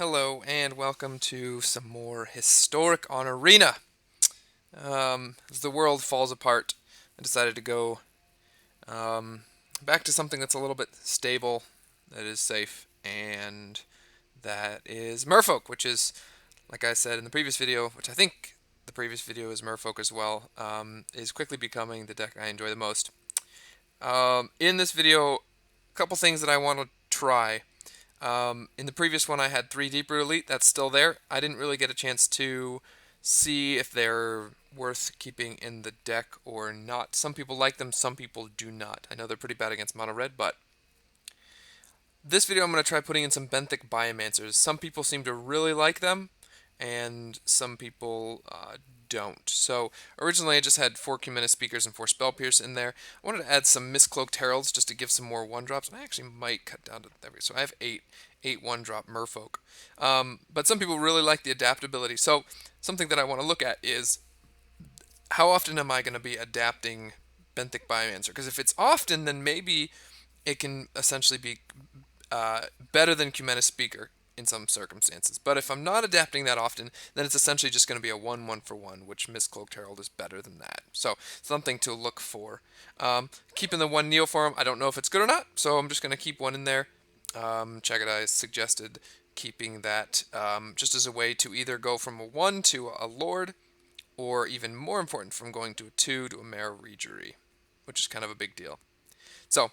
Hello and welcome to some more Historic on Arena. As the world falls apart, I decided to go um, back to something that's a little bit stable, that is safe, and that is Merfolk, which is, like I said in the previous video, which I think the previous video is Merfolk as well, is quickly becoming the deck I enjoy the most. In this video, a couple things that I want to try. In the previous one, I had 3 Deeproot Elite. That's still there. I didn't really get a chance to see if they're worth keeping in the deck or not. Some people like them, some people do not. I know they're pretty bad against mono red, but this video I'm going to try putting in some benthic Biomancers. Some people seem to really like them, and some people don't. So originally I just had 4 Cumena Speakers and 4 Spell Pierce in there. I wanted to add some Mistcloaked Heralds just to give some more 1-drops. I actually might cut down to every. So I have 8 1-drop Merfolk. But some people really like the adaptability. So something that I want to look at is how often am I going to be adapting benthic Biomancer? Because if it's often, then maybe it can essentially be better than Cumena Speaker in some circumstances. But if I'm not adapting that often, then it's essentially just going to be a 1-1-for-1, which Mistcloaked Herald is better than that. So something to look for. Keeping the 1 Neoform, I don't know if it's good or not, so I'm just going to keep 1 in there. Chaggadai suggested keeping that just as a way to either go from a 1 to a Lord, or even more important, from going to a 2 to a Mare Regery, which is kind of a big deal. So,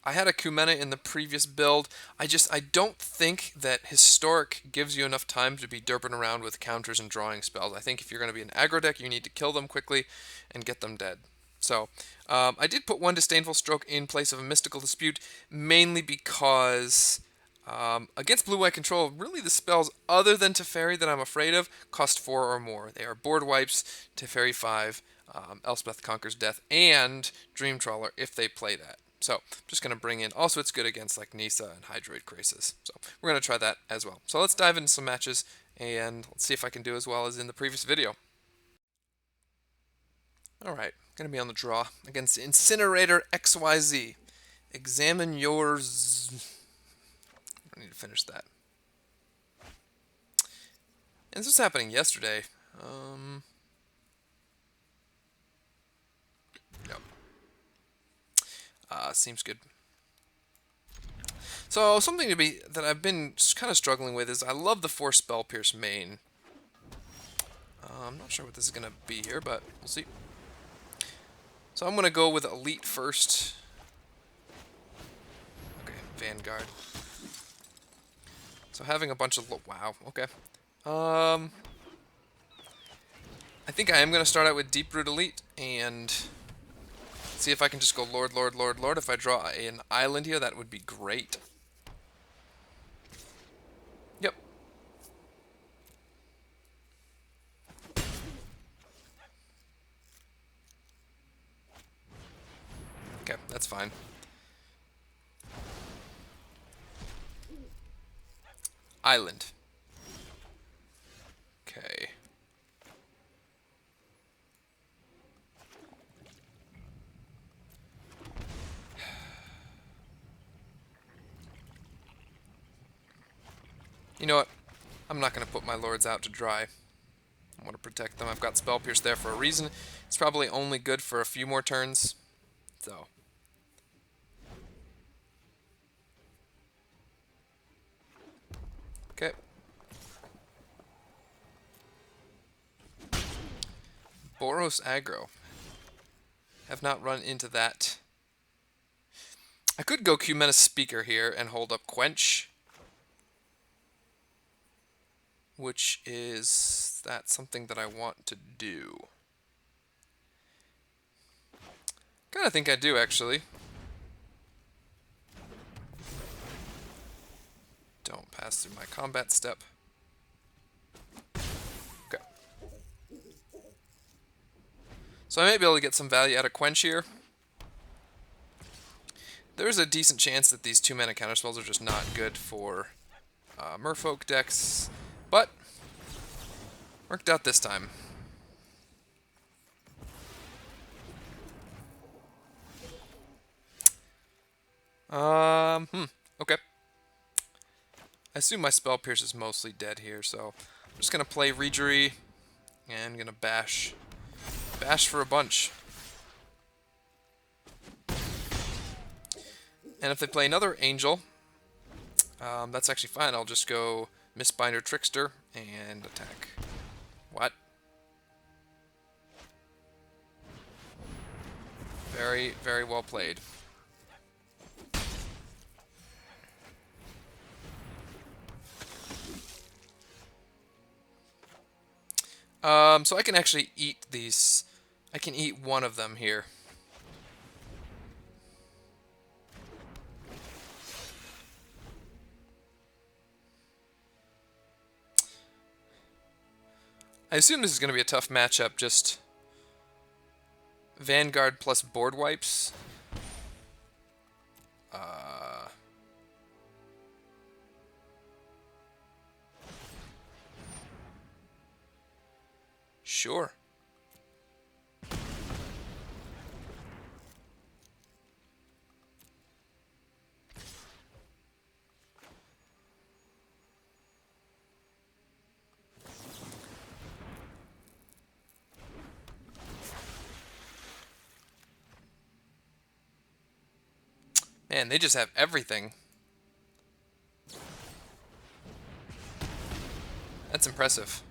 I had a Cumena in the previous build. I don't think that Historic gives you enough time to be derping around with counters and drawing spells. I think if you're going to be an aggro deck, you need to kill them quickly and get them dead. So, I did put 1 Disdainful Stroke in place of a Mystical Dispute, mainly because against blue-white control, really the spells other than Teferi that I'm afraid of cost 4 or more. They are Board Wipes, Teferi 5, Elspeth Conquers Death, and Dream Trawler if they play that. So I'm just going to bring in, also it's good against like Nisa and Hydroid Krasis. So we're going to try that as well. So let's dive into some matches and let's see if I can do as well as in the previous video. Alright, going to be on the draw against Incinerator XYZ. Examine yours. I need to finish that. And this was happening yesterday. No. Seems good. So something that I've been kind of struggling with is I love the 4 Spell Pierce main. I'm not sure what this is going to be here, but we'll see. So I'm going to go with Elite first. Okay, Vanguard. So having a bunch of... Wow, okay. I think I am going to start out with Deeproot Elite and see if I can just go Lord, Lord, Lord, Lord. If I draw an island here, that would be great. Yep. Okay, that's fine. Island. Okay. You know what? I'm not going to put my lords out to dry. I want to protect them. I've got Spell Pierce there for a reason. It's probably only good for a few more turns. So. Okay. Boros aggro. Have not run into that. I could go Cumena Speaker here and hold up Quench. Which is that something that I want to do. Kinda think I do, actually. Don't pass through my combat step. Okay. So I may be able to get some value out of Quench here. There's a decent chance that these 2-mana counterspells are just not good for Merfolk decks, but worked out this time. Okay. I assume my Spell Pierce is mostly dead here, so I'm just going to play Reejerey and going to bash. Bash for a bunch. And if they play another Angel, that's actually fine. I'll just go Mistbinder Trickster and attack. What? Very, very well played. So I can actually eat these. I can eat one of them here. I assume this is going to be a tough matchup, just Vanguard plus board wipes. Sure. Man, they just have everything. That's impressive.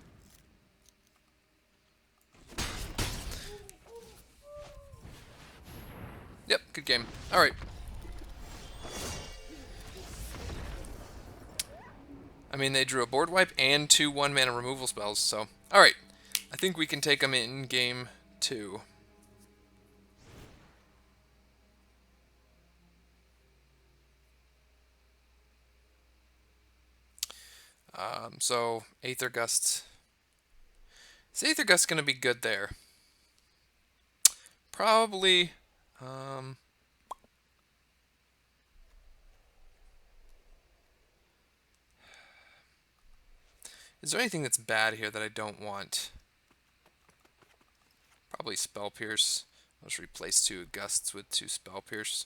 Yep, good game. Alright. I mean, they drew a board wipe and 2 1-mana removal spells, so... Alright. I think we can take them in game 2. So, Aether Gust. Is Aether Gust going to be good there? Probably. Is there anything that's bad here that I don't want? Probably Spell Pierce. I'll just replace 2 Gusts with 2 Spell Pierce.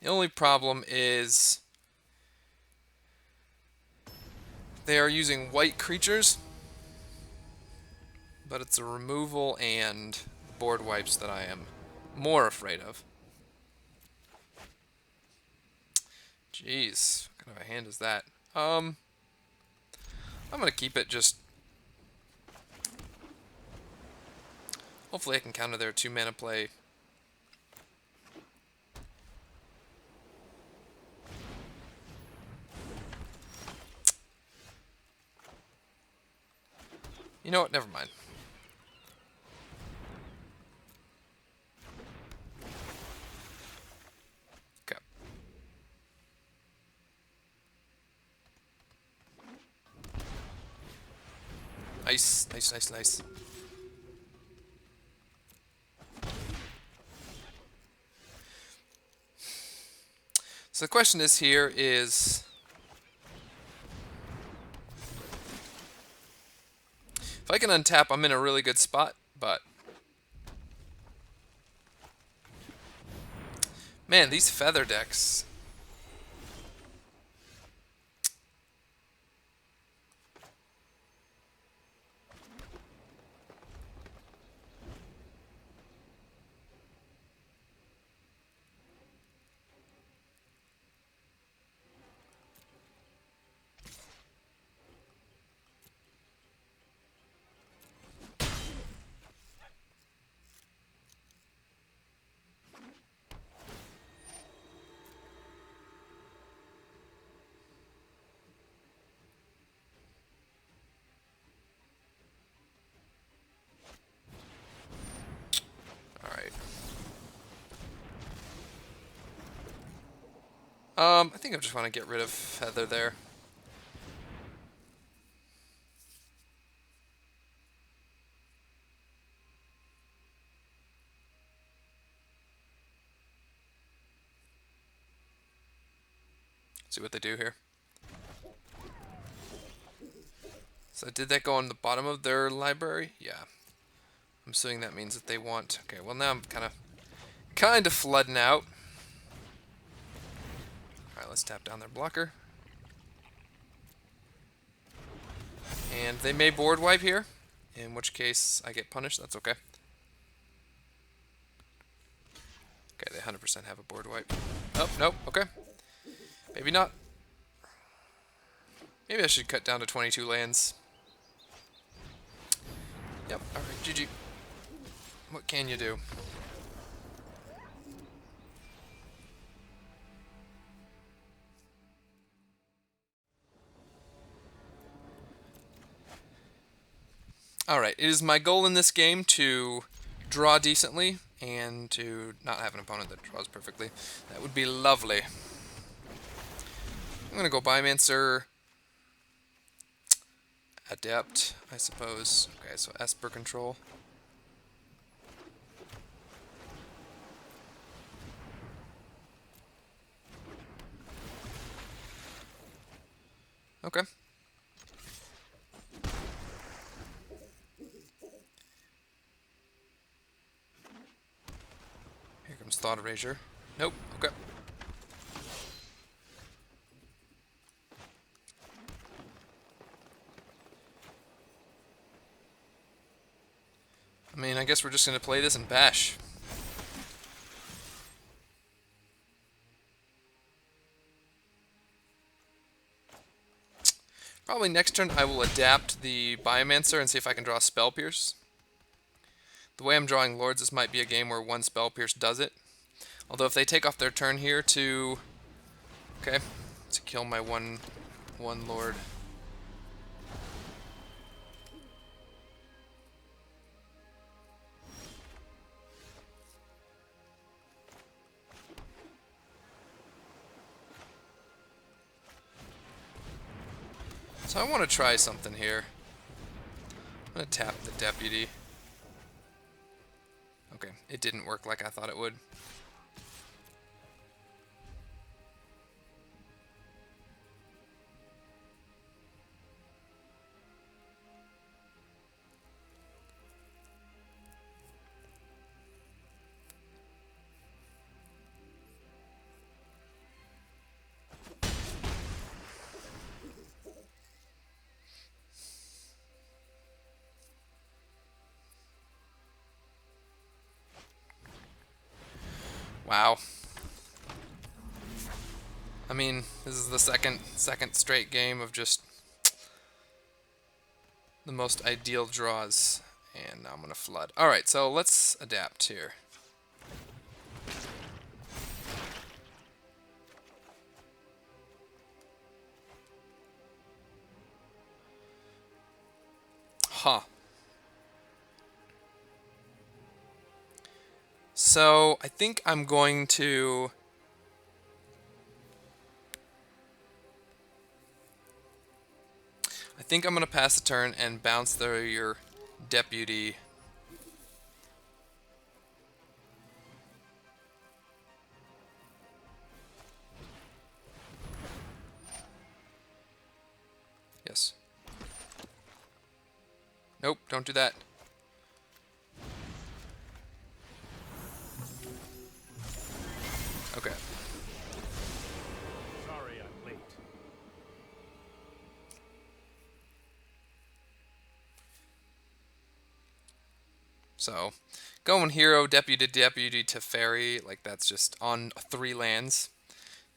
The only problem is they are using white creatures, but it's a removal and board wipes that I am more afraid of. Jeez, what kind of a hand is that? I'm gonna keep it. Just hopefully I can counter their 2-mana play. You know what? Never mind. Okay. Nice, nice, nice, nice. So the question is if I can untap, I'm in a really good spot, but man, these feather decks. Alright. I think I just want to get rid of feather there. See what they do here. So did that go on the bottom of their library? Yeah. I'm assuming that means that they want... Okay, well now I'm kind of flooding out. Alright, let's tap down their blocker. And they may board wipe here, in which case I get punished. That's okay. Okay, they 100% have a board wipe. Oh, nope, okay. Maybe not. Maybe I should cut down to 22 lands. Yep, alright, GG. What can you do? Alright, it is my goal in this game to draw decently and to not have an opponent that draws perfectly. That would be lovely. I'm going to go Biomancer, Adept, I suppose. Okay, so Esper control. Okay. Here comes Thought Erasure. Nope, okay. I mean, I guess we're just going to play this and bash. Probably next turn I will adapt the Biomancer and see if I can draw Spell Pierce. The way I'm drawing Lords, this might be a game where one Spell Pierce does it. Although if they take off their turn here to... Okay, to kill my one Lord. So I want to try something here. I'm going to tap the Deputy. Okay, it didn't work like I thought it would. Wow. I mean, this is the second straight game of just the most ideal draws. And now I'm going to flood. Alright, so let's adapt here. Huh. So, I think I'm going to... I think I'm going to pass the turn and bounce your Deputy. Yes. Nope, don't do that. Okay. Sorry I'm late. So, going hero, deputy to fairy, like that's just on 3 lands.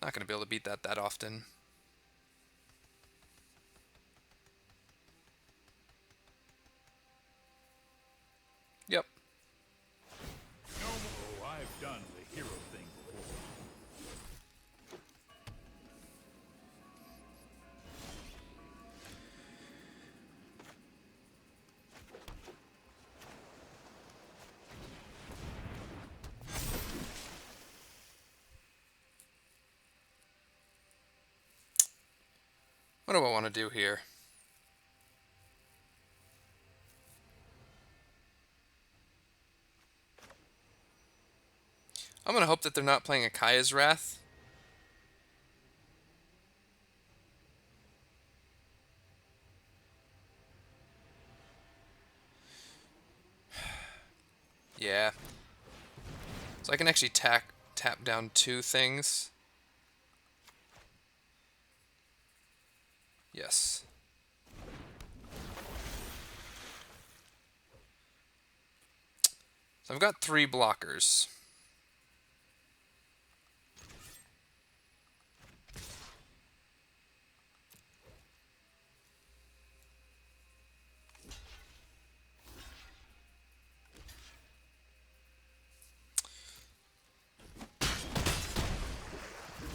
Not going to be able to beat that often. Yep. No more. Oh, I've done the hero thing before. What do I want to do here? I'm going to hope that they're not playing a Kaya's Wrath. Yeah. So I can actually tap down 2 things. Yes. So I've got 3 blockers.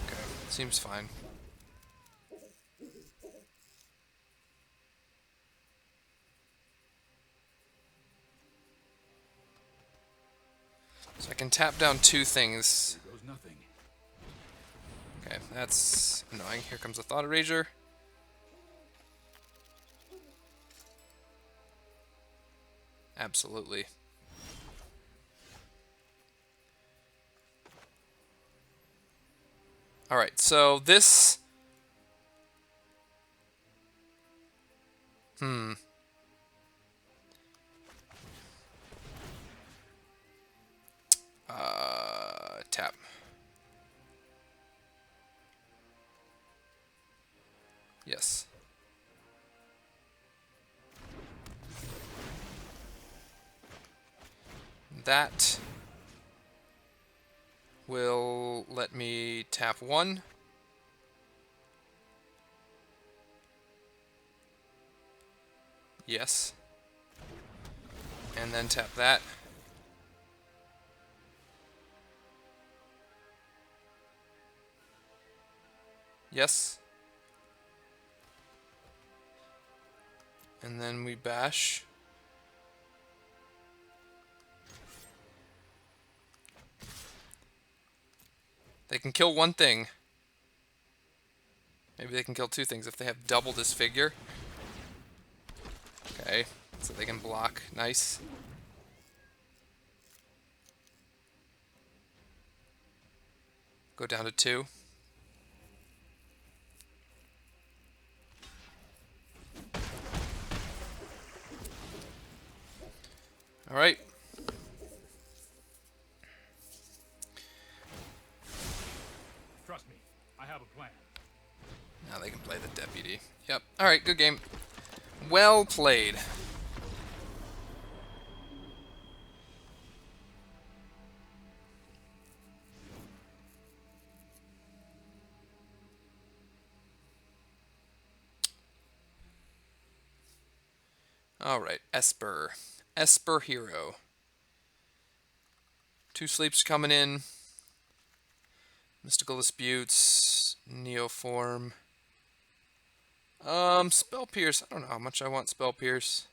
Okay, seems fine. So I can tap down 2 things. Here goes nothing. Okay, that's annoying. Here comes a Thought Eraser. Absolutely. Alright, so this... Hmm. Tap. Yes. That will let me tap 1. Yes. And then tap that. Yes. And then we bash. They can kill 1 thing. Maybe they can kill 2 things if they have double this figure. Okay, so they can block. Nice. Go down to 2. Alright. Trust me, I have a plan. Now they can play the deputy. Yep. Alright, good game. Well played. Alright, Esper. Esper Hero. 2 sleeps coming in. Mystical Disputes. Neoform. Spell Pierce. I don't know how much I want Spell Pierce.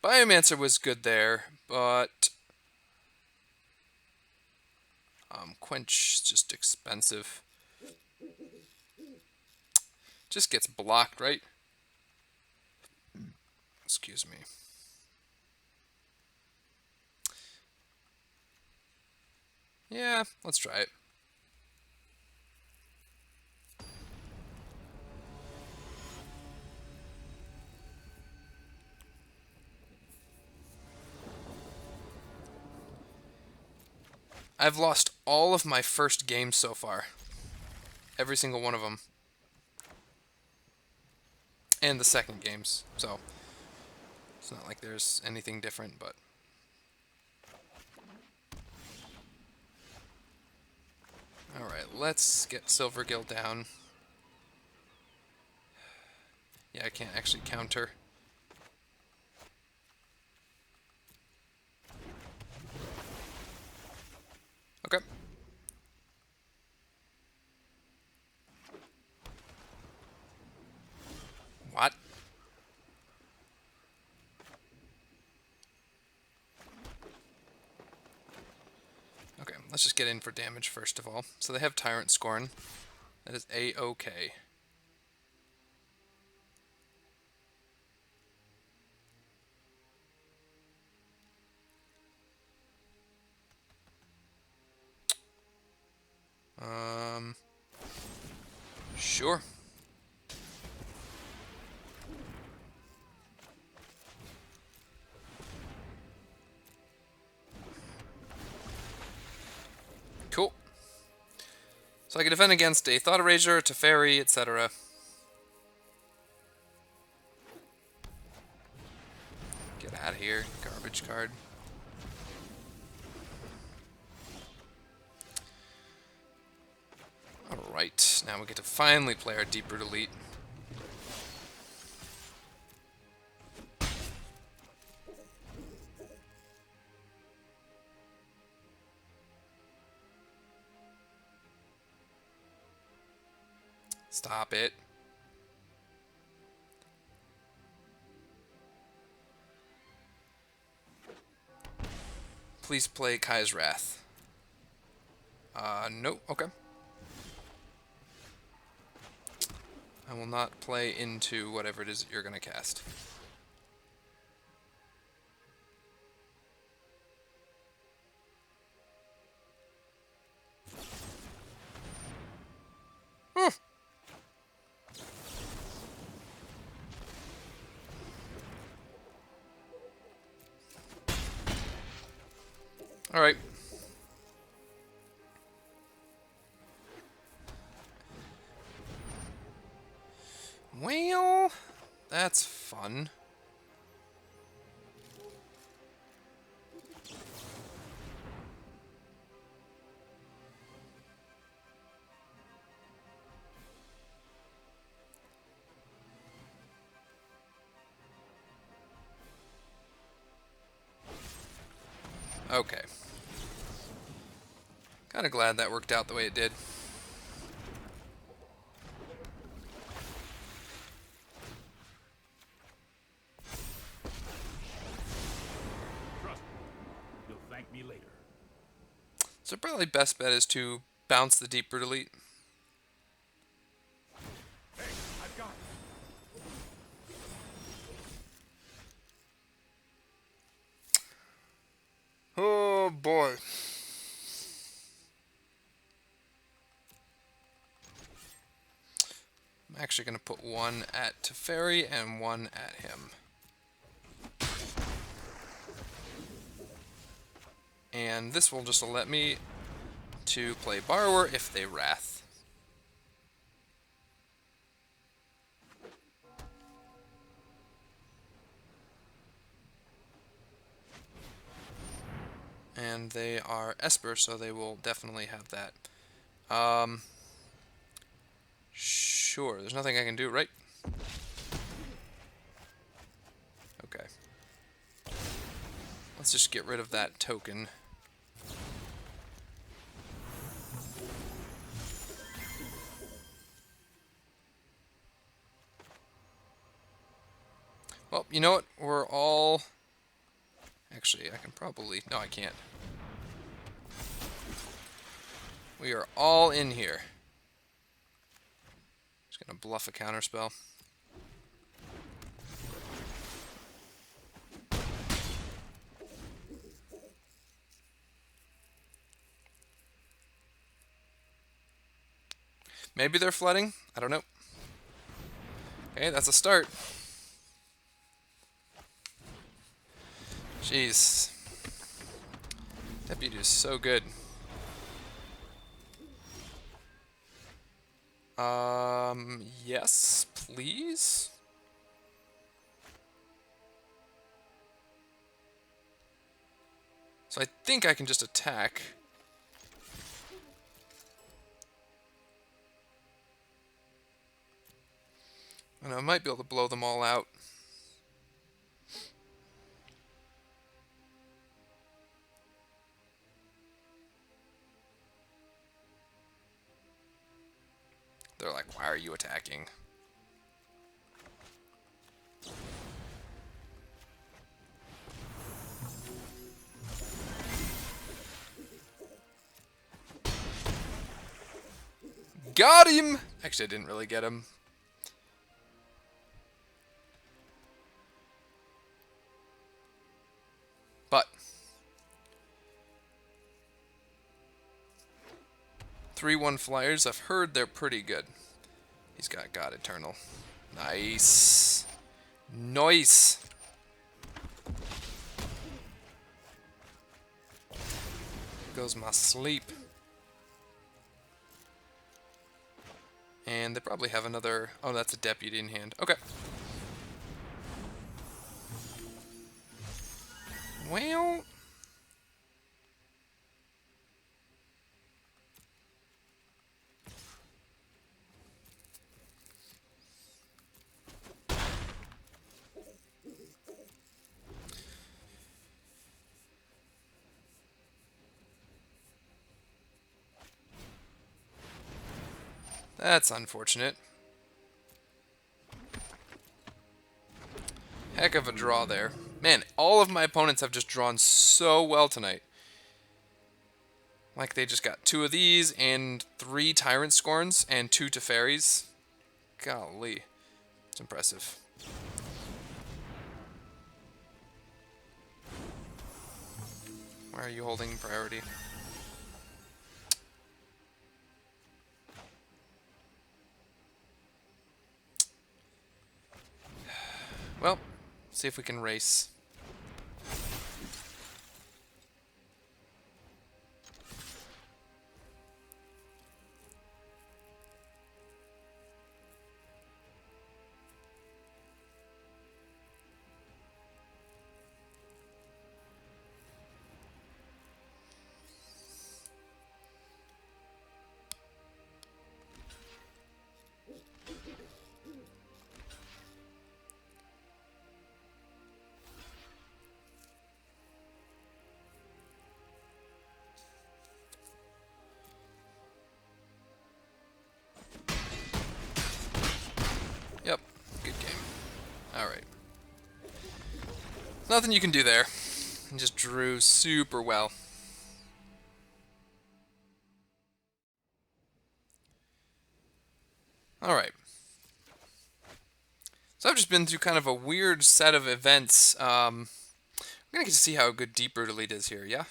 Biomancer was good there, but Quench is just expensive. Just gets blocked, right? Excuse me. Yeah, let's try it. I've lost all of my first games so far. Every single one of them. And the second games. So, it's not like there's anything different, but... Alright, let's get Silvergill down. Yeah, I can't actually counter. Okay. What? Okay, let's just get in for damage first of all. So they have Tyrant Scorn. That is A-OK. Sure. So I can defend against a Thought Erasure, Teferi, etc. Get out of here, garbage card. Alright, now we get to finally play our Deep Root Elite. Stop it. Please play Kai's Wrath. No, okay. I will not play into whatever it is that you're going to cast. Alright. Well, that's fun. Okay. Kind of glad that worked out the way it did. Trust me. You'll thank me later. So probably best bet is to bounce the Deep Root Elite. Hey, I've got it. Oh boy. I'm actually going to put one at Teferi and one at him. And this will just let me to play Borrower if they Wrath. And they are Esper, so they will definitely have that. Sure, there's nothing I can do, right? Okay. Let's just get rid of that token. Well, you know what? We're all... Actually, I can probably... No, I can't. We are all in here. Just gonna bluff a counterspell. Maybe they're flooding? I don't know. Okay, that's a start. Jeez. Deputy is so good. Yes, please? So I think I can just attack. And I might be able to blow them all out. They're like, why are you attacking? Got him! Actually, I didn't really get him. But 3/1 flyers, I've heard they're pretty good. He's got God Eternal. Nice. Nice. Goes my sleep. And they probably have another... Oh, that's a deputy in hand. Okay. Well... That's unfortunate. Heck of a draw there. Man, all of my opponents have just drawn so well tonight. Like they just got 2 of these and 3 Tyrant Scorns and 2 Teferis. Golly. It's impressive. Why are you holding priority? Well, see if we can race. Yep, good game. Alright. Nothing you can do there. You just drew super well. Alright. So I've just been through kind of a weird set of events. We're gonna get to see how good Deep Root Elite is here, yeah?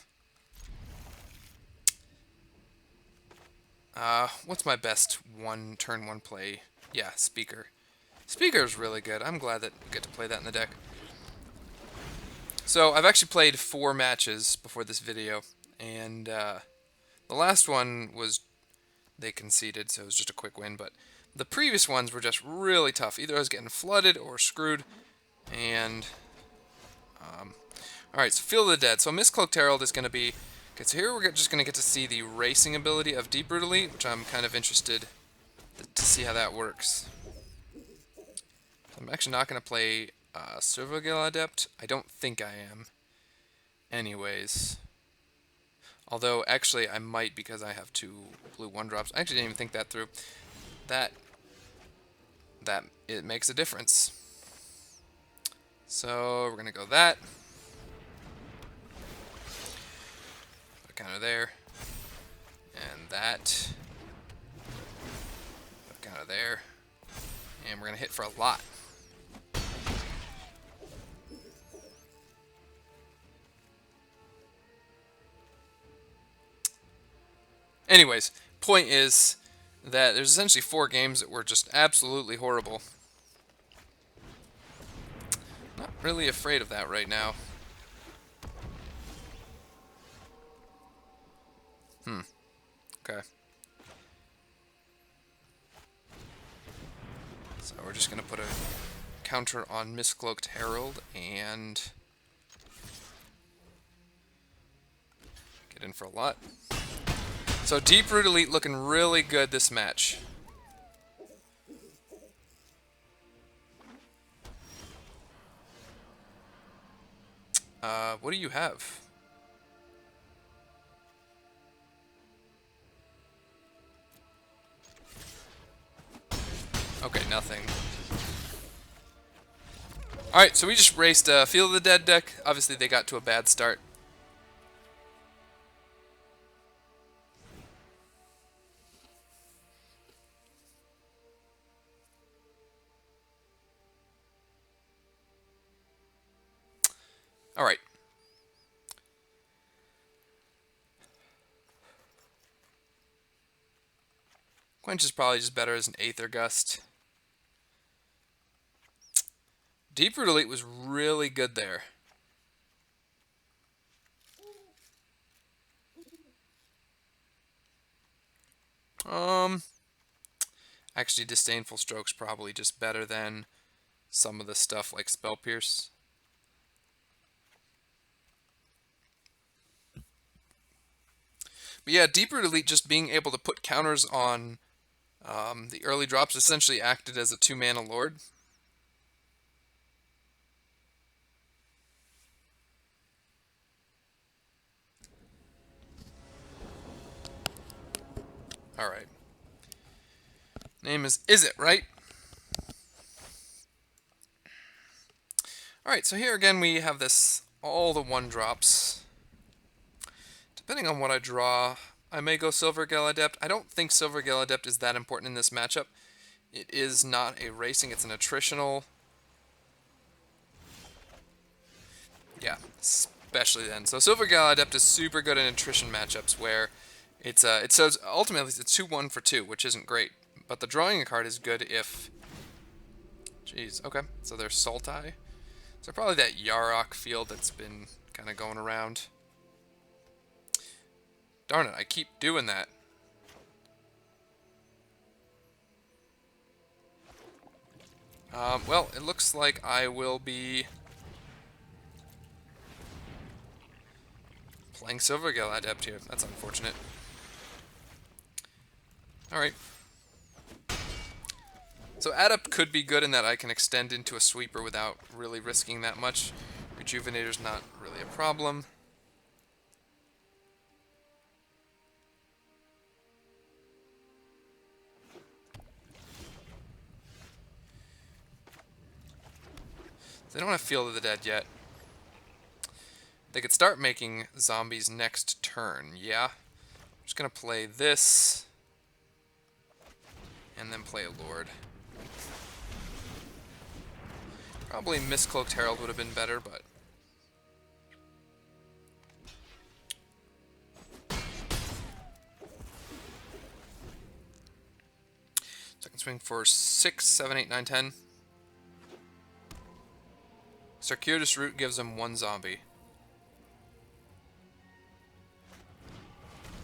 What's my best turn one play? Yeah, Speaker. Speaker is really good. I'm glad that you get to play that in the deck. So I've actually played 4 matches before this video, and the last one was they conceded, so it was just a quick win. But the previous ones were just really tough. Either I was getting flooded or screwed. And all right, so Field of the Dead. So Mistcloaked Herald is going to be. Okay, so here we're just going to get to see the racing ability of Deep Root Elite, which I'm kind of interested to see how that works. I'm actually not going to play Servogale Adept. I don't think I am. Anyways. Although, actually, I might because I have 2 blue 1-drops. I actually didn't even think that through. That it makes a difference. So, we're going to go that. Put a counter there. And that. Put a counter there. And we're going to hit for a lot. Anyways, point is that there's essentially 4 games that were just absolutely horrible. Not really afraid of that right now. Okay. So we're just going to put a counter on Mistcloaked Herald and get in for a lot. So Deep Root Elite looking really good this match. What do you have? Okay, nothing. Alright, so we just raced Field of the Dead deck. Obviously they got to a bad start. Alright. Quench is probably just better as an Aether Gust. Deep Root Elite was really good there. Actually, Disdainful Stroke's probably just better than some of the stuff like Spell Pierce. But yeah, Deep-Root Elite just being able to put counters on the early drops essentially acted as a 2-mana lord. Alright. Name is it, right? Alright, so here again we have this, all the 1-drops. Depending on what I draw, I may go Silvergale Adept. I don't think Silvergale Adept is that important in this matchup. It is not a racing, it's an attritional. Yeah, especially then. So Silvergale Adept is super good in attrition matchups where it says ultimately it's 2-1 for 2, which isn't great. But the drawing a card is good if... Jeez, okay. So there's Sultai. So probably that Yarok field that's been kind of going around. Darn it, I keep doing that. Well, it looks like I will be playing Silvergale Adept here. That's unfortunate. Alright. So Adept could be good in that I can extend into a sweeper without really risking that much. Rejuvenator's not really a problem. They don't have Field of the Dead yet. They could start making zombies next turn, yeah? I'm just gonna play this, and then play a Lord. Probably Mistcloaked Herald would have been better, but... Second swing for 6, 7, 8, 9, 10. Circuitous Route gives him 1 zombie.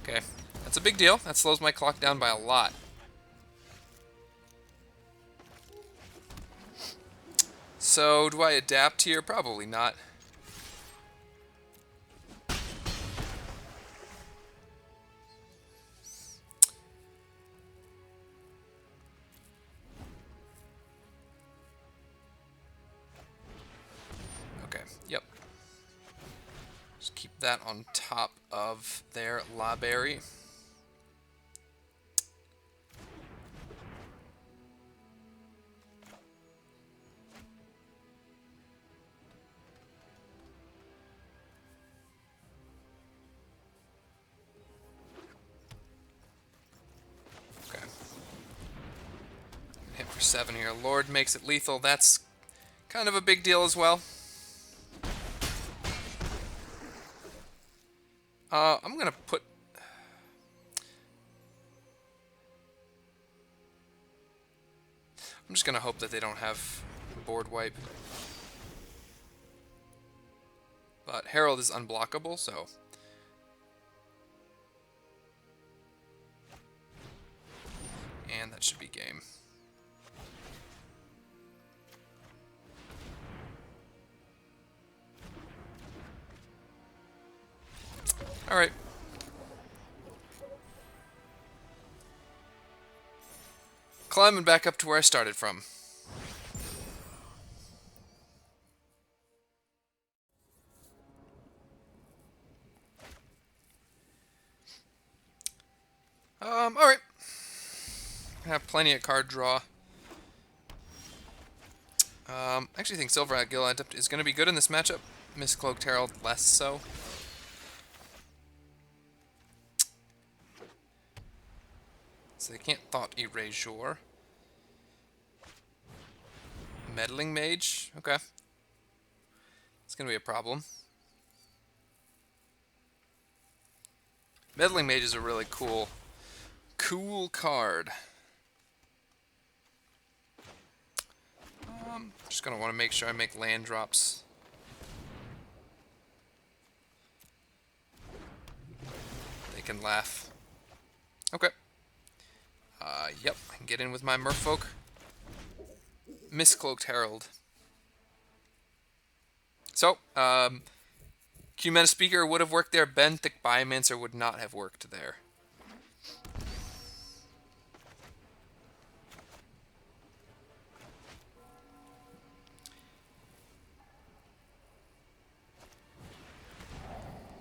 Okay, that's a big deal. That slows my clock down by a lot. So, do I adapt here? Probably not. Okay, yep. Just keep that on top of their Library. Okay. Hit for 7 here. Lord makes it lethal. That's kind of a big deal as well. I'm gonna put... I'm just gonna hope that they don't have board wipe. But Herald is unblockable, so... And that should be game. Alright. Climbing back up to where I started from. Alright. I have plenty of card draw. I actually think Silvergale Adept is going to be good in this matchup. Mistcloaked Herald less so. So they can't Thought Erasure. Meddling Mage? Okay. It's going to be a problem. Meddling Mage is a really cool card. Just going to want to make sure I make land drops. They can laugh. Okay. Yep, I can get in with my Merfolk. Miscloaked Herald. So, Q-Meta Speaker would have worked there. Benthic Biomancer would not have worked there.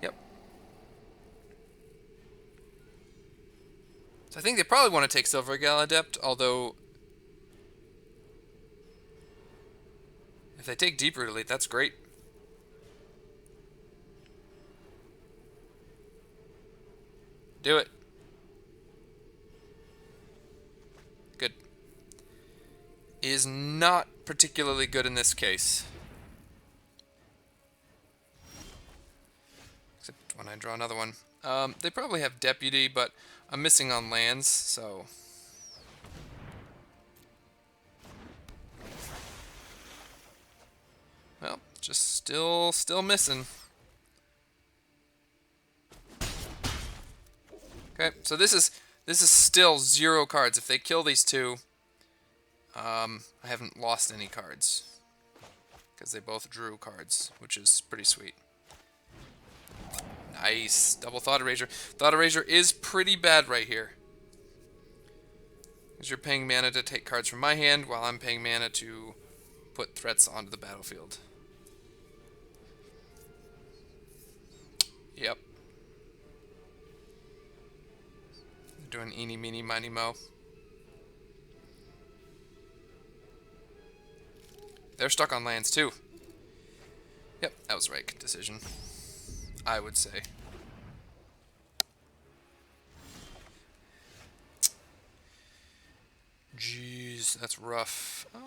Yep. So I think they probably want to take Silvergale Adept, although if they take Deeproot Elite, that's great. Do it. Good. Is not particularly good in this case. Except when I draw another one. They probably have Deputy, but I'm missing on lands, so... Well, just still missing. Okay, so this is still 0 cards. If they kill these two, I haven't lost any cards. Because they both drew cards, which is pretty sweet. Nice. Double Thought Erasure. Thought Erasure is pretty bad right here. Because you're paying mana to take cards from my hand, while I'm paying mana to put threats onto the battlefield. Yep. Doing eeny, meeny, miny, mo. They're stuck on lands, too. Yep, that was the right decision. I would say. Jeez, that's rough. I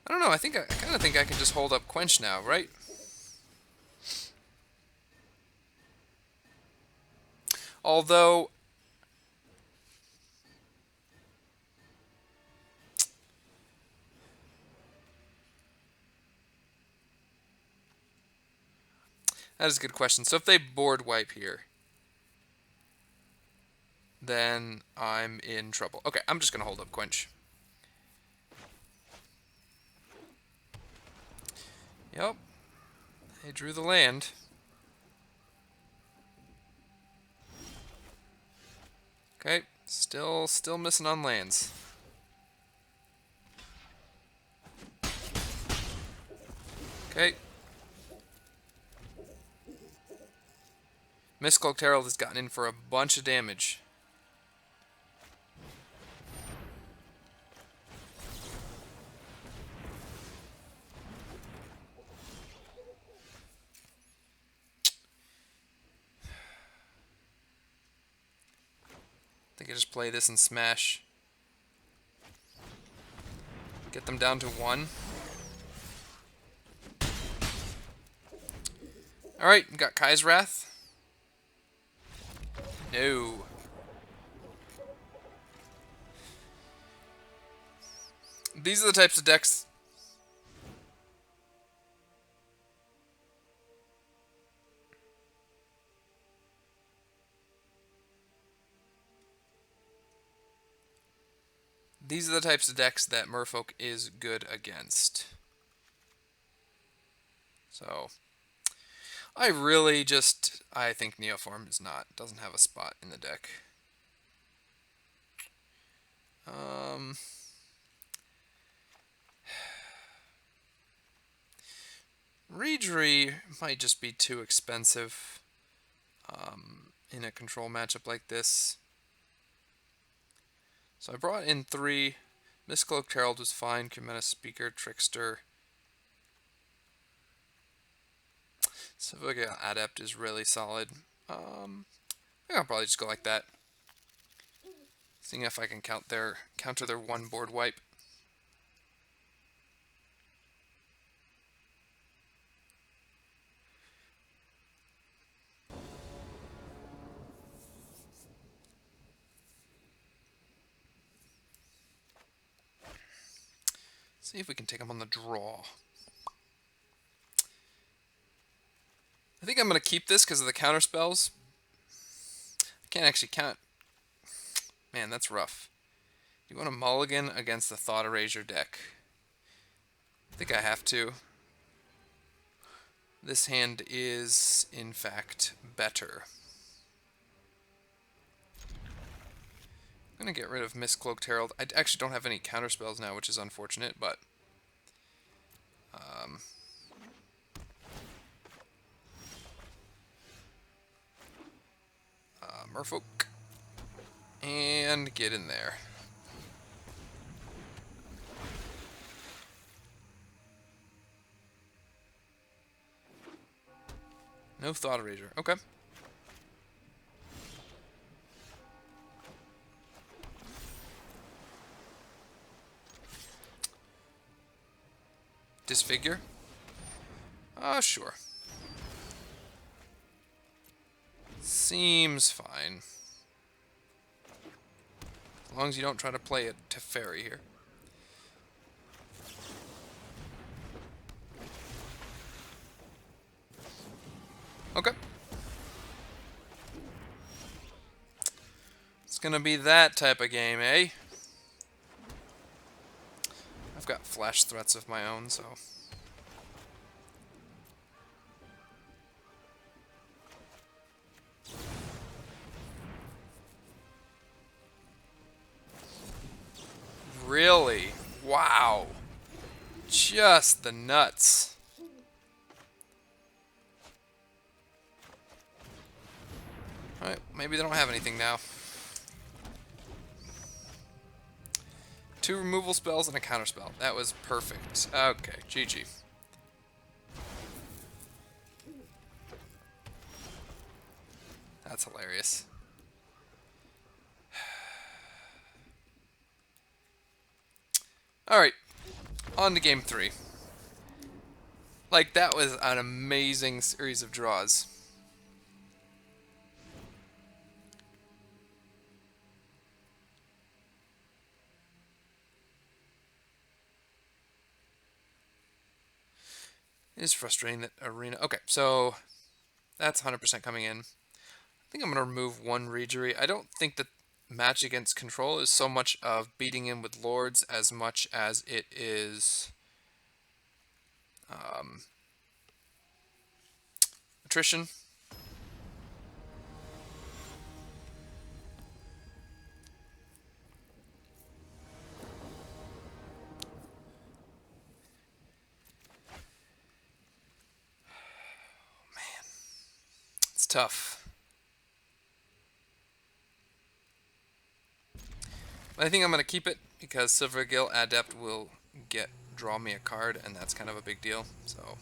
don't know. I kind of think I can just hold up Quench now, right? Although that is a good question. So if they board wipe here, then I'm in trouble. Okay, I'm just gonna hold up Quench. Yep. They drew the land. Okay, still missing on lands. Okay. Miscloaked Herald has gotten in for a bunch of damage. I think I just play this and smash. Get them down to 1. Alright, got Kai's Wrath. No. These are the types of decks... These are the types of decks that Merfolk is good against. So... I think Neoform doesn't have a spot in the deck. Reedry might just be too expensive in a control matchup like this. So I brought in 3. Miscloaked Herald was fine. Q-Meta Speaker, Trickster. Silvergale Adept is really solid. I think I'll probably just go like that. Seeing if I can counter their 1 board wipe. See if we can take them on the draw. I think I'm going to keep this because of the counter spells. I can't actually count. Man, that's rough. Do you want to mulligan against the Thought Erasure deck? I think I have to. This hand is, in fact, better. I'm going to get rid of Mistcloaked Herald. I actually don't have any counterspells now, which is unfortunate, but... Um, Merfolk. And get in there. No Thought Erasure. Okay. Disfigure? Sure. Seems fine. As long as you don't try to play a Teferi here. Okay. It's gonna be that type of game, eh? I've got flash threats of my own, so... Really? Wow. Just the nuts. Alright, maybe they don't have anything now. 2 removal spells and a counterspell. That was perfect. Okay, GG. That's hilarious. Alright, on to game 3. Like, that was an amazing series of draws. It is frustrating that Arena... Okay, so that's 100% coming in. I think I'm going to remove 1 Regery. I don't think that match against control is so much of beating in with Lords as much as it is attrition. It's tough. But I think I'm going to keep it because Silvergill Adept will draw me a card, and that's kind of a big deal. So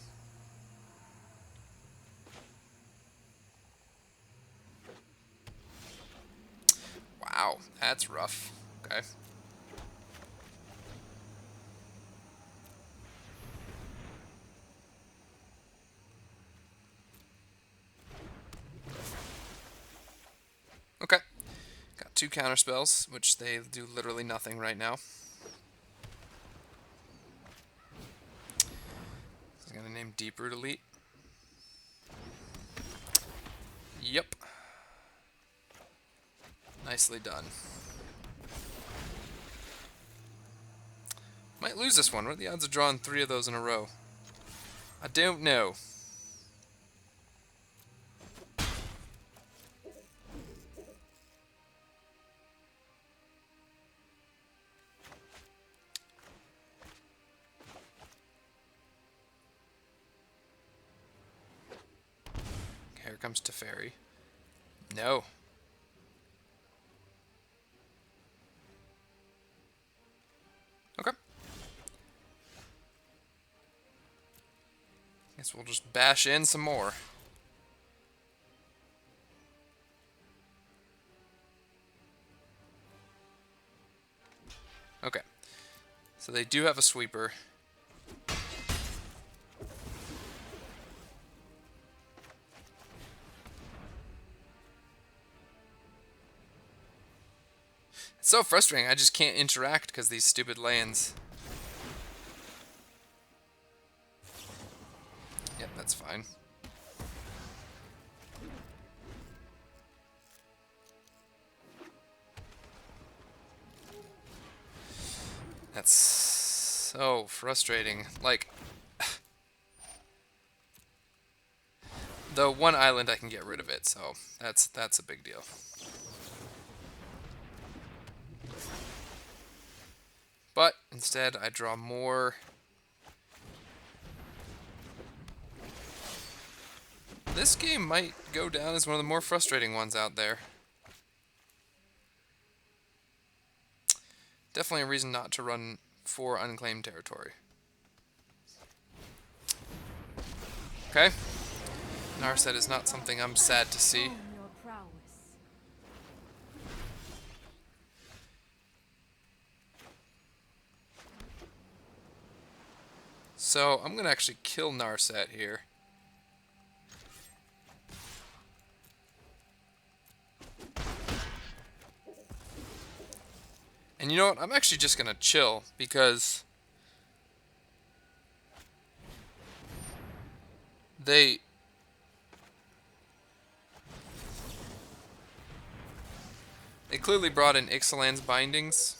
wow, that's rough. Okay. Okay. Got 2 counter spells, which they do literally nothing right now. I'm going to name Deeproot Elite. Yep. Nicely done. Might lose this one. What are the odds of drawing 3 of those in a row? I don't know. Okay, here comes Teferi. No. Okay. Guess we'll just bash in some more. Okay. So they do have a sweeper. It's so frustrating. I just can't interact because these stupid lands. Yep, that's fine. That's so frustrating. Like, the one island I can get rid of it, so that's a big deal. But instead, I draw more. This game might go down as one of the more frustrating ones out there. Definitely a reason not to run for unclaimed territory. Okay. Narset is not something I'm sad to see. So I'm going to actually kill Narset here. And you know what? I'm actually just going to chill because they clearly brought in Ixalan's bindings.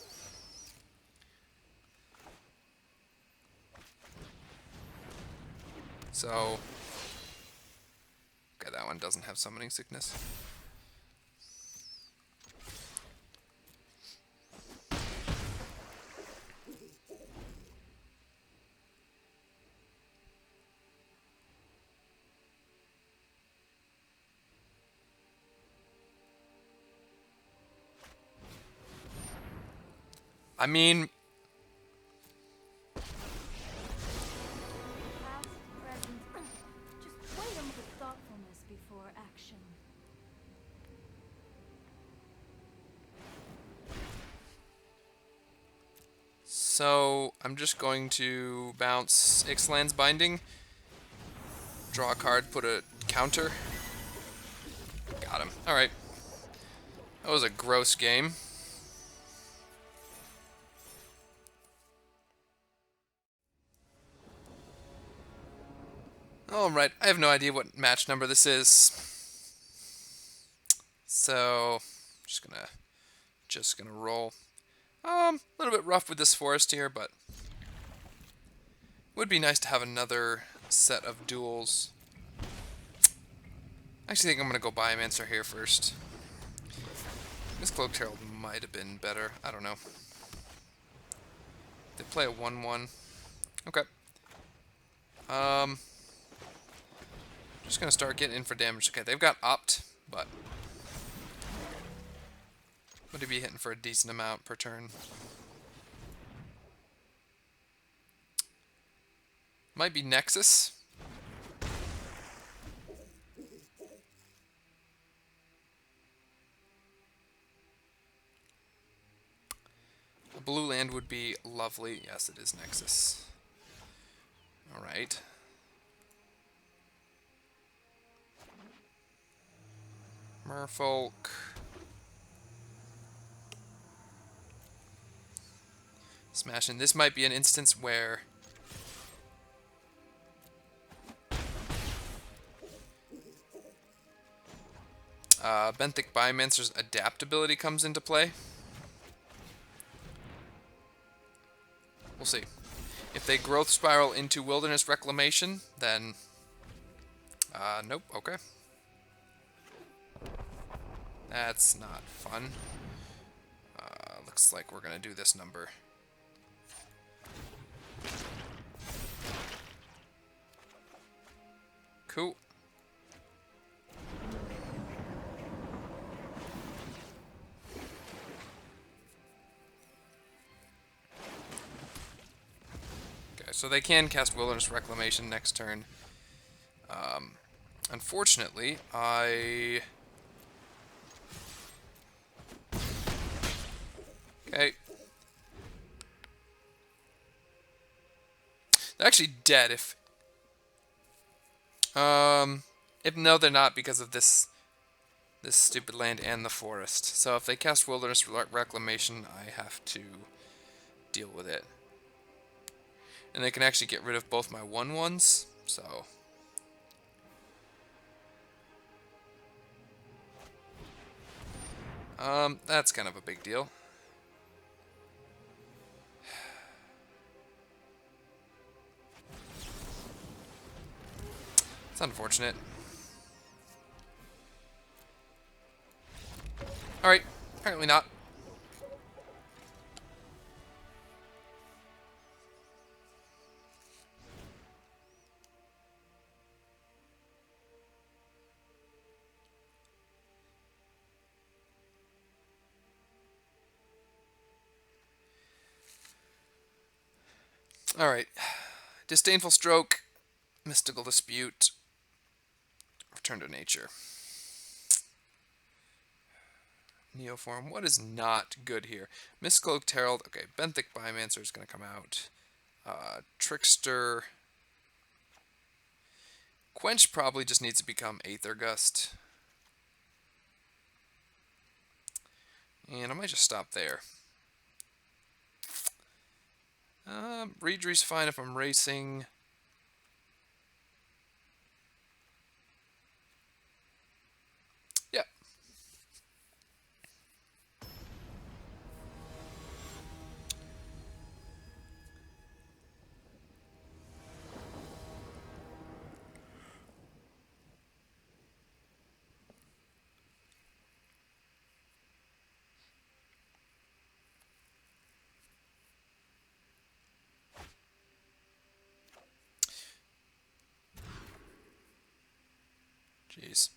So okay, that one doesn't have summoning sickness. I mean, Past, present. Just wait a with thoughtfulness before action. so I'm just going to bounce Ixalan's binding, draw a card, put a counter. Got him. Alright. That was a gross game. Alright, I have no idea what match number this is. So, just gonna roll. A little bit rough with this forest here, but would be nice to have another set of duels. I actually think I'm gonna go Biomancer here first. This Cloaked Herald might have been better. I don't know. They play a 1/1. Okay. Just gonna start getting in for damage. Okay, they've got Opt, but would he be hitting for a decent amount per turn? Might be Nexus. A blue land would be lovely. Yes, it is Nexus. Alright. Merfolk. Smashing. This might be an instance where Benthic Biomancer's adaptability comes into play. We'll see. If they growth spiral into Wilderness Reclamation, then nope, okay. That's not fun. Looks like we're gonna do this number. Cool. Okay, so they can cast Wilderness Reclamation next turn. Unfortunately, okay. They're actually dead if no, they're not because of this stupid land and the forest. So if they cast Wilderness Reclamation, I have to deal with it. And they can actually get rid of both my 1/1s, so that's kind of a big deal. It's unfortunate. Alright, apparently not. Alright. Disdainful Stroke, Mystical Dispute, Return to Nature. Neoform, what is not good here? Mistcloaked Herald, okay, Benthic Biomancer is going to come out. Trickster. Quench probably just needs to become Aether Gust. And I might just stop there. Reedry's fine if I'm racing. Yep. Jeez.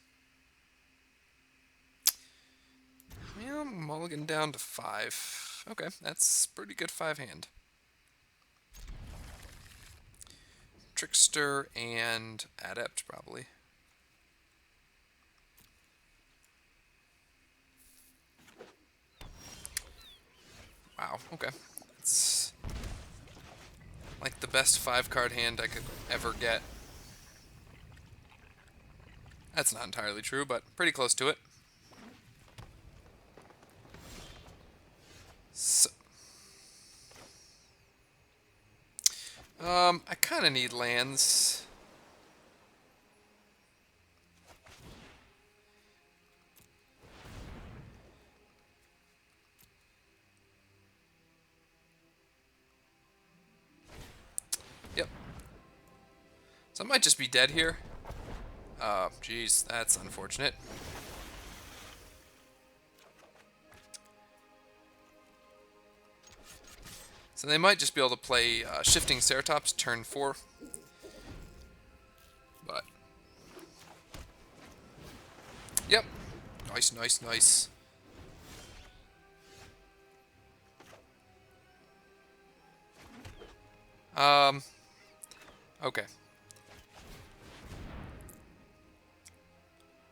Yeah, mulligan down to 5. Okay, that's pretty good 5 hand. Trickster and Adept, probably. Wow, okay. It's like the best 5-card hand I could ever get. That's not entirely true, but pretty close to it. So, I kind of need lands. Yep. So I might just be dead here. Jeez, that's unfortunate. So they might just be able to play Shifting Ceratops turn 4. But, yep. Nice, nice, nice. Okay.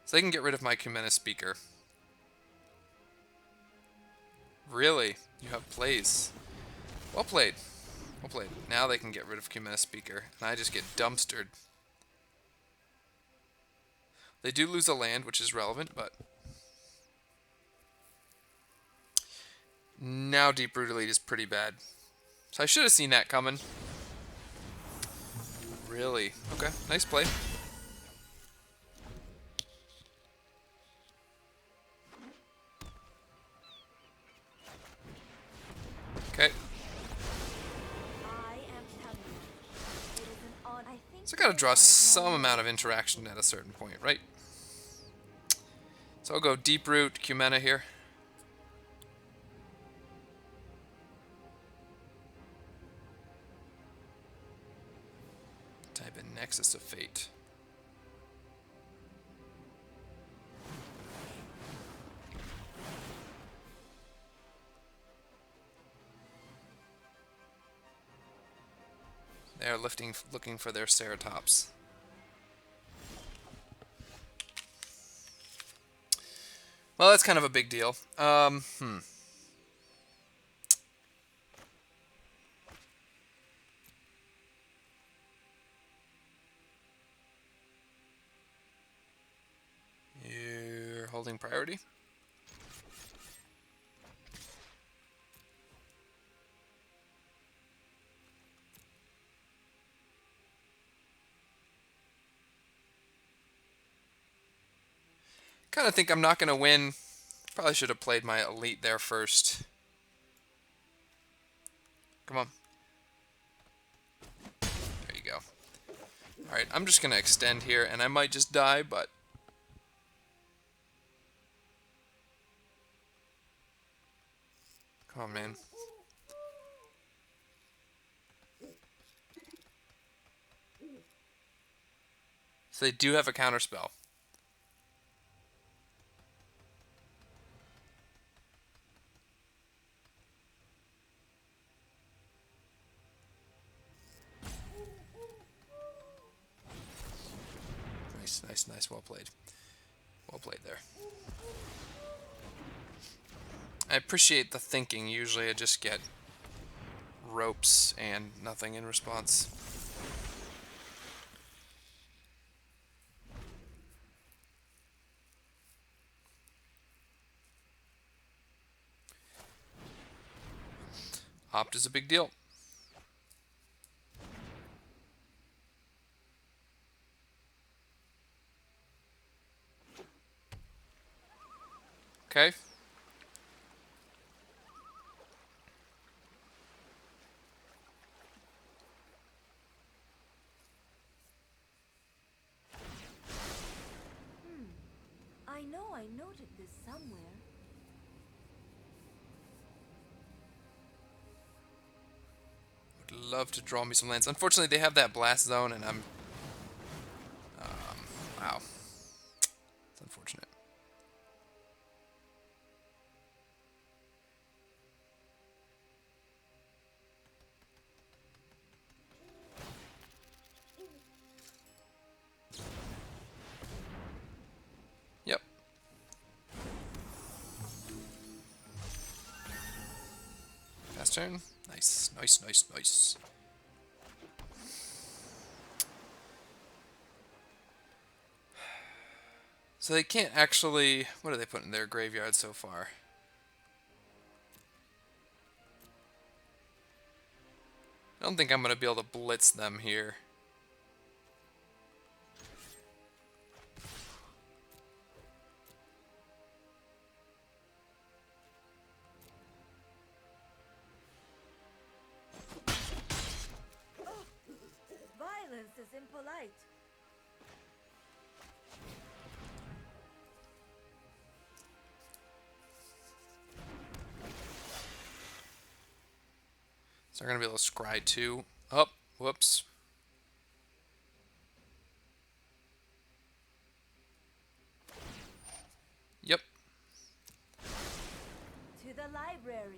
So they can get rid of my Kumena Speaker. Really? You have plays. Well played. Well played. Now they can get rid of Kumena Speaker. And I just get dumpstered. They do lose a land, which is relevant, but... Now Deep Root Elite is pretty bad. So I should have seen that coming. Really? Okay, nice play. Okay. So I gotta draw some amount of interaction at a certain point, right? So I'll go Deep Root, Kumena here. Type in Nexus of Fate. They're looking for their Ceratops. Well, that's kind of a big deal. You're holding priority. Kind of think I'm not going to win. Probably should have played my elite there first. Come on. There you go. Alright, Alright, I'm just gonna extend here, and I might just die, but... Come on, man. So they do have a counterspell. Nice, nice, nice. Well played. Well played there. I appreciate the thinking. Usually I just get ropes and nothing in response. Opt is a big deal. Okay. I know I noted this somewhere. Would love to draw me some lands. Unfortunately, they have that blast zone, and I'm... wow. It's unfortunate. Yep. Fast turn. Nice, nice, nice, nice. So they can't actually... What do they put in their graveyard so far? I don't think I'm going to be able to blitz them here. Violence is impolite. So they're going to be able to scry too. Oh, whoops. Yep. To the library.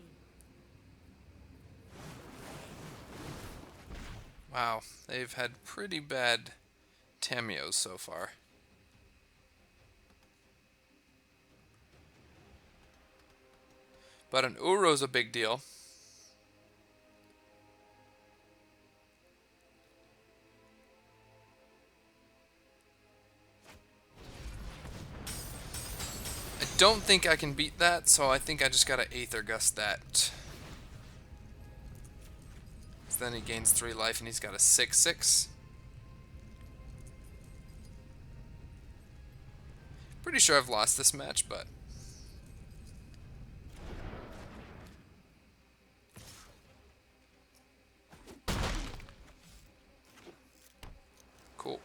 Wow. They've had pretty bad Tamios so far. But an Uro's a big deal. I don't think I can beat that, so I think I just gotta Aether Gust that. So then he gains 3 life and he's got a 6/6. Pretty sure I've lost this match, but... Cool.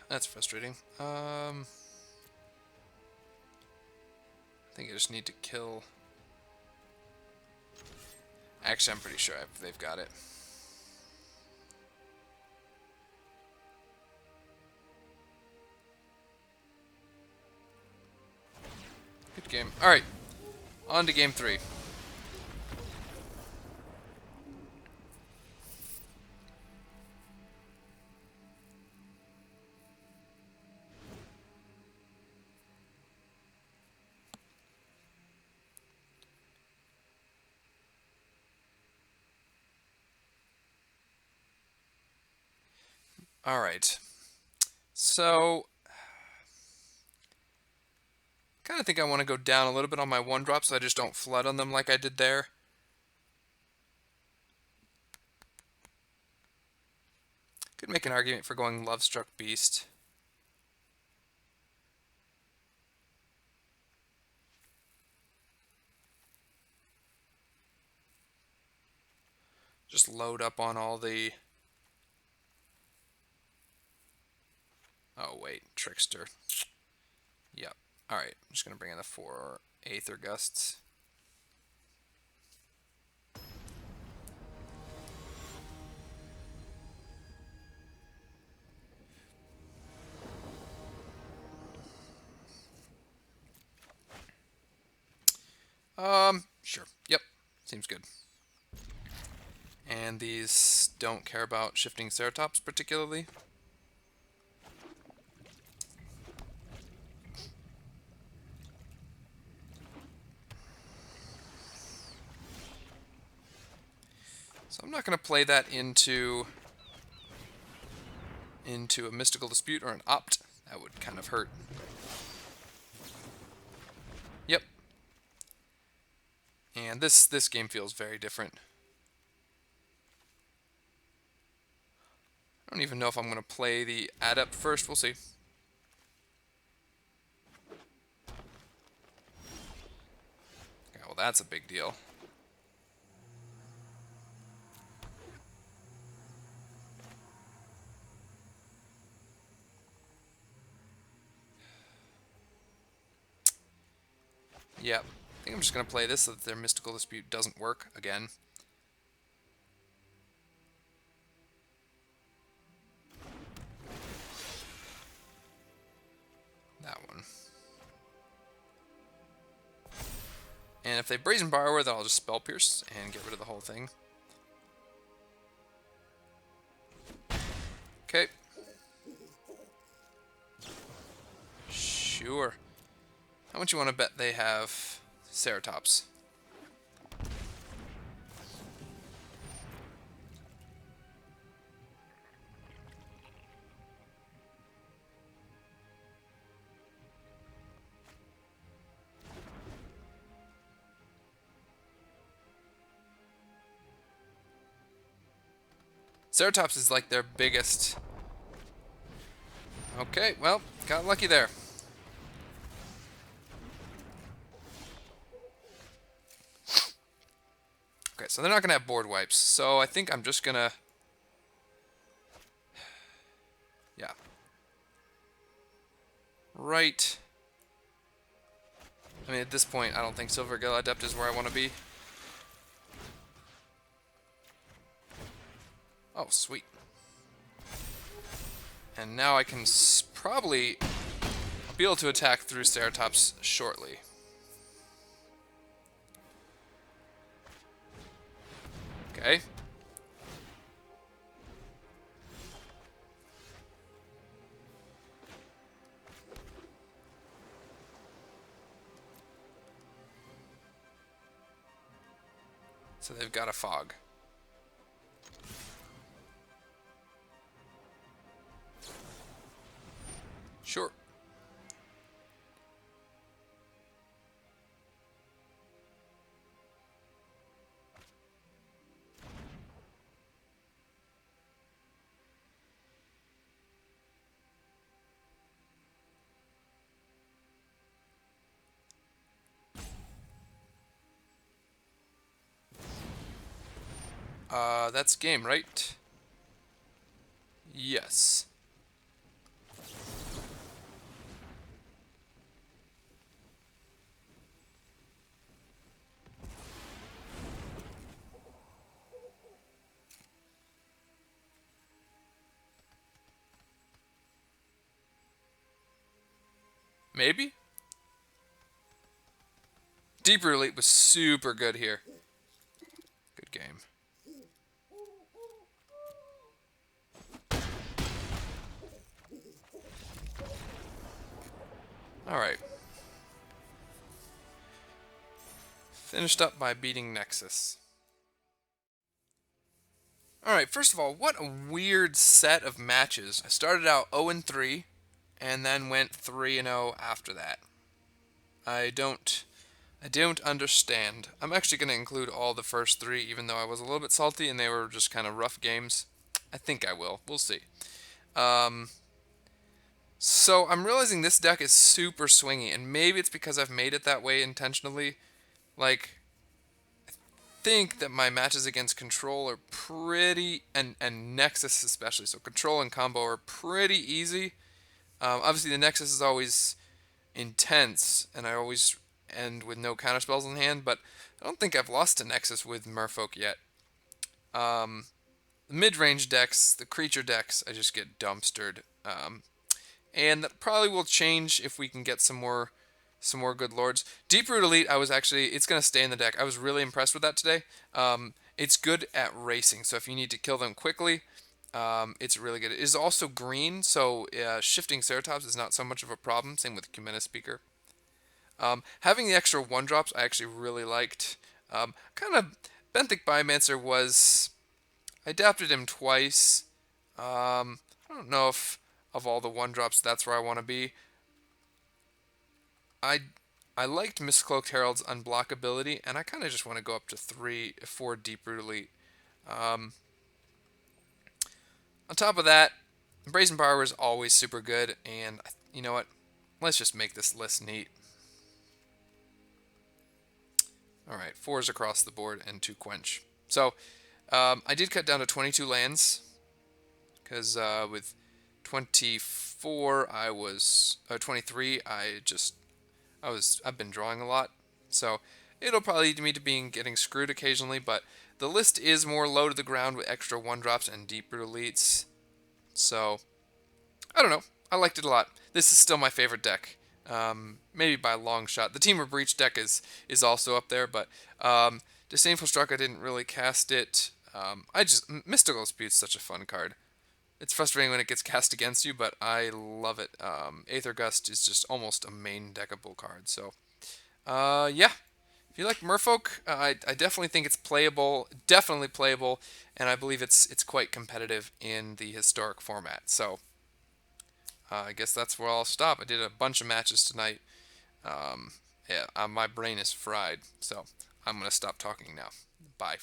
That's frustrating. I think I just need to kill... Actually, I'm pretty sure they've got it. Good game. Alright, on to game 3. Alright. So, kind of think I want to go down a little bit on my 1-drop so I just don't flood on them like I did there. Could make an argument for going Lovestruck Beast. just load up on all the... Oh, wait. Trickster. Yep. Alright. I'm just going to bring in the 4 Aether Gusts. Sure. Yep. Seems good. And these don't care about shifting Ceratops particularly. So I'm not going to play that into a Mystical Dispute or an Opt. That would kind of hurt. Yep. And this game feels very different. I don't even know if I'm going to play the Adept first. We'll see. Okay, well, that's a big deal. Yep. I think I'm just going to play this so that their Mystical Dispute doesn't work again. That one. And if they Brazen Borrower, then I'll just Spell Pierce and get rid of the whole thing. Okay. Sure. How much you want to bet they have Ceratops? Ceratops is like their biggest. Okay, well, got lucky there. Okay, so they're not going to have board wipes. So I think I'm just going to... Yeah. Right. I mean, at this point, I don't think Silvergill Adept is where I want to be. Oh, sweet. And now I can probably be able to attack through Ceratops shortly. Okay. So they've got a fog. Sure. That's game, right? Yes. Maybe? Deep Elite was super good here. Good game. Alright. Finished up by beating Nexus. Alright, first of all, what a weird set of matches. I started out 0-3, and then went 3-0 after that. I don't understand. I'm actually going to include all the first 3, even though I was a little bit salty and they were just kind of rough games. I think I will. We'll see. So I'm realizing this deck is super swingy, and maybe it's because I've made it that way intentionally. Like, I think that my matches against Control are pretty, and Nexus especially, so Control and Combo are pretty easy. Obviously, the Nexus is always intense, and I always end with no counterspells in hand, but I don't think I've lost to Nexus with Merfolk yet. Um, the mid-range decks, the creature decks, I just get dumpstered. And that probably will change if we can get some more good lords. Deep Root Elite, I was actually it's gonna stay in the deck. I was really impressed with that today. It's good at racing, so if you need to kill them quickly, it's really good. It is also green, so shifting Ceratops is not so much of a problem. Same with Cumena Speaker. Having the extra one drops, I actually really liked. Kind of Benthic Biomancer was I adapted him twice. I don't know if of all the one drops that's where I want to be. I I liked Mistcloaked Herald's unblockability, and I kind of just want to go up to 4 Deep Root Elite. Um, on top of that, Brazen Borrower is always super good, and you know what? Let's just make this list neat. All right, 4s across the board and 2 Quench. So I did cut down to 22 lands because with 24 I was 23 I've been drawing a lot, so it'll probably lead me to being getting screwed occasionally. But the list is more low to the ground with extra one drops and deeper elites. So I don't know. I liked it a lot. This is still my favorite deck, maybe by a long shot. The Team of Breach deck is also up there, but Disdainful Struck I didn't really cast it. Mystical Dispute's such a fun card. It's frustrating when it gets cast against you, but I love it. Aether Gust is just almost a main deckable card. So, yeah. If you like Merfolk, I definitely think it's playable, definitely playable, and I believe it's quite competitive in the historic format. So, I guess that's where I'll stop. I did a bunch of matches tonight. Yeah, my brain is fried, so I'm gonna stop talking now. Bye.